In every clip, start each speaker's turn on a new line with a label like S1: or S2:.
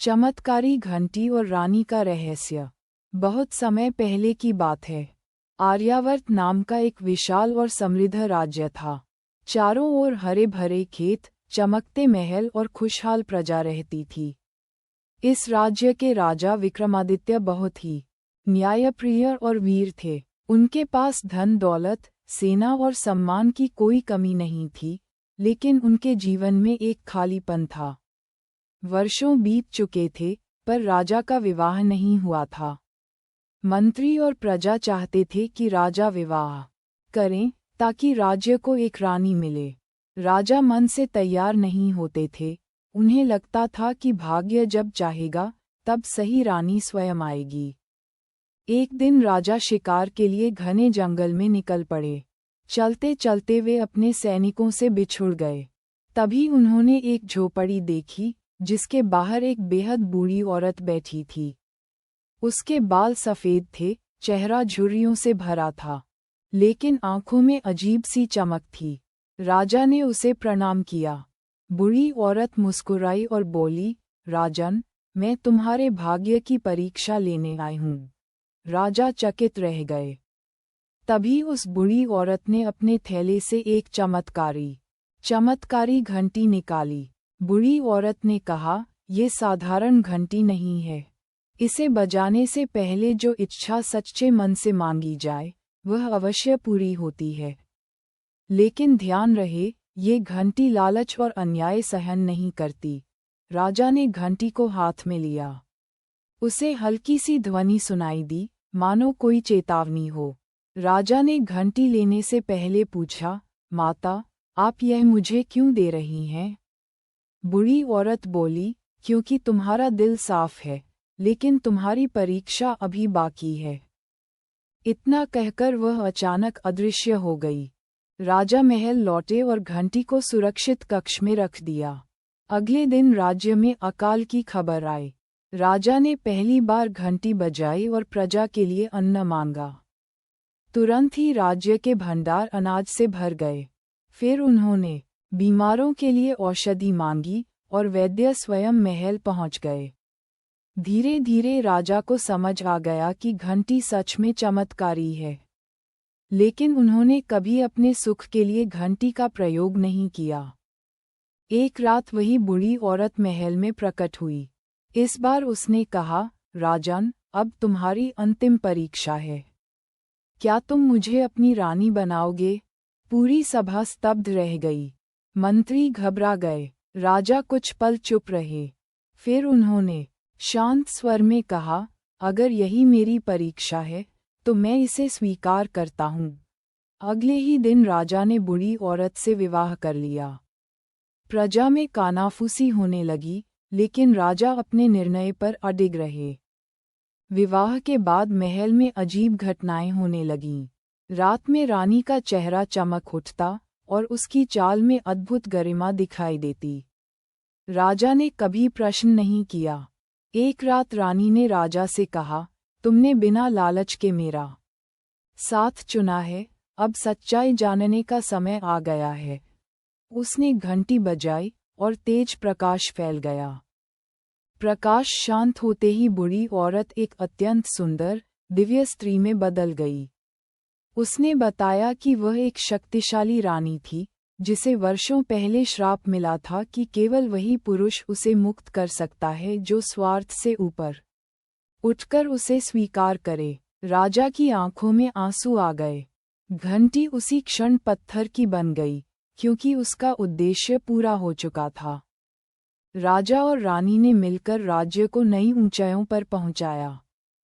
S1: चमत्कारी घंटी और रानी का रहस्य। बहुत समय पहले की बात है। आर्यावर्त नाम का एक विशाल और समृद्ध राज्य था। चारों ओर हरे भरे खेत, चमकते महल और खुशहाल प्रजा रहती थी। इस राज्य के राजा विक्रमादित्य बहुत ही न्यायप्रिय और वीर थे। उनके पास धन दौलत, सेना और सम्मान की कोई कमी नहीं थी, लेकिन उनके जीवन में एक खालीपन था। वर्षों बीत चुके थे, पर राजा का विवाह नहीं हुआ था। मंत्री और प्रजा चाहते थे कि राजा विवाह करें, ताकि राज्य को एक रानी मिले। राजा मन से तैयार नहीं होते थे। उन्हें लगता था कि भाग्य जब चाहेगा, तब सही रानी स्वयं आएगी। एक दिन राजा शिकार के लिए घने जंगल में निकल पड़े। चलते चलते वे अपने सैनिकों से बिछुड़ गए। तभी उन्होंने एक झोपड़ी देखी, जिसके बाहर एक बेहद बूढ़ी औरत बैठी थी। उसके बाल सफ़ेद थे, चेहरा झुर्रियों से भरा था, लेकिन आंखों में अजीब सी चमक थी। राजा ने उसे प्रणाम किया। बूढ़ी औरत मुस्कुराई और बोली, राजन, मैं तुम्हारे भाग्य की परीक्षा लेने आई हूँ। राजा चकित रह गए। तभी उस बूढ़ी औरत ने अपने थैले से एक चमत्कारी घंटी निकाली। बूढ़ी औरत ने कहा, ये साधारण घंटी नहीं है। इसे बजाने से पहले जो इच्छा सच्चे मन से मांगी जाए, वह अवश्य पूरी होती है। लेकिन ध्यान रहे, ये घंटी लालच और अन्याय सहन नहीं करती। राजा ने घंटी को हाथ में लिया। उसे हल्की सी ध्वनि सुनाई दी, मानो कोई चेतावनी हो। राजा ने घंटी लेने से पहले पूछा, माता, आप यह मुझे क्यों दे रही हैं? बूढ़ी औरत बोली, क्योंकि तुम्हारा दिल साफ है, लेकिन तुम्हारी परीक्षा अभी बाकी है। इतना कहकर वह अचानक अदृश्य हो गई। राजा महल लौटे और घंटी को सुरक्षित कक्ष में रख दिया। अगले दिन राज्य में अकाल की खबर आई। राजा ने पहली बार घंटी बजाई और प्रजा के लिए अन्न मांगा। तुरंत ही राज्य के भंडार अनाज से भर गए। फिर उन्होंने बीमारों के लिए औषधि मांगी और वैद्य स्वयं महल पहुंच गए। धीरे धीरे राजा को समझ आ गया कि घंटी सच में चमत्कारी है। लेकिन उन्होंने कभी अपने सुख के लिए घंटी का प्रयोग नहीं किया। एक रात वही बूढ़ी औरत महल में प्रकट हुई। इस बार उसने कहा, राजन, अब तुम्हारी अंतिम परीक्षा है। क्या तुम मुझे अपनी रानी बनाओगे? पूरी सभा स्तब्ध रह गई। मंत्री घबरा गए। राजा कुछ पल चुप रहे। फिर उन्होंने शांत स्वर में कहा, अगर यही मेरी परीक्षा है, तो मैं इसे स्वीकार करता हूँ। अगले ही दिन राजा ने बूढ़ी औरत से विवाह कर लिया। प्रजा में कानाफूसी होने लगी, लेकिन राजा अपने निर्णय पर अडिग रहे। विवाह के बाद महल में अजीब घटनाएं होने लगीं। रात में रानी का चेहरा चमक उठता और उसकी चाल में अद्भुत गरिमा दिखाई देती। राजा ने कभी प्रश्न नहीं किया। एक रात रानी ने राजा से कहा, तुमने बिना लालच के मेरा साथ चुना है, अब सच्चाई जानने का समय आ गया है। उसने घंटी बजाई और तेज प्रकाश फैल गया। प्रकाश शांत होते ही बूढ़ी औरत एक अत्यंत सुंदर, दिव्य स्त्री में बदल गई। उसने बताया कि वह एक शक्तिशाली रानी थी, जिसे वर्षों पहले श्राप मिला था कि केवल वही पुरुष उसे मुक्त कर सकता है जो स्वार्थ से ऊपर उठकर उसे स्वीकार करे। राजा की आंखों में आंसू आ गए। घंटी उसी क्षण पत्थर की बन गई, क्योंकि उसका उद्देश्य पूरा हो चुका था। राजा और रानी ने मिलकर राज्य को नई ऊंचाइयों पर पहुंचाया।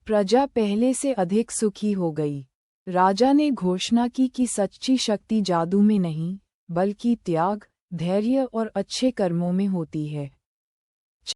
S1: प्रजा पहले से अधिक सुखी हो गई। राजा ने घोषणा की कि सच्ची शक्ति जादू में नहीं, बल्कि त्याग, धैर्य और अच्छे कर्मों में होती है।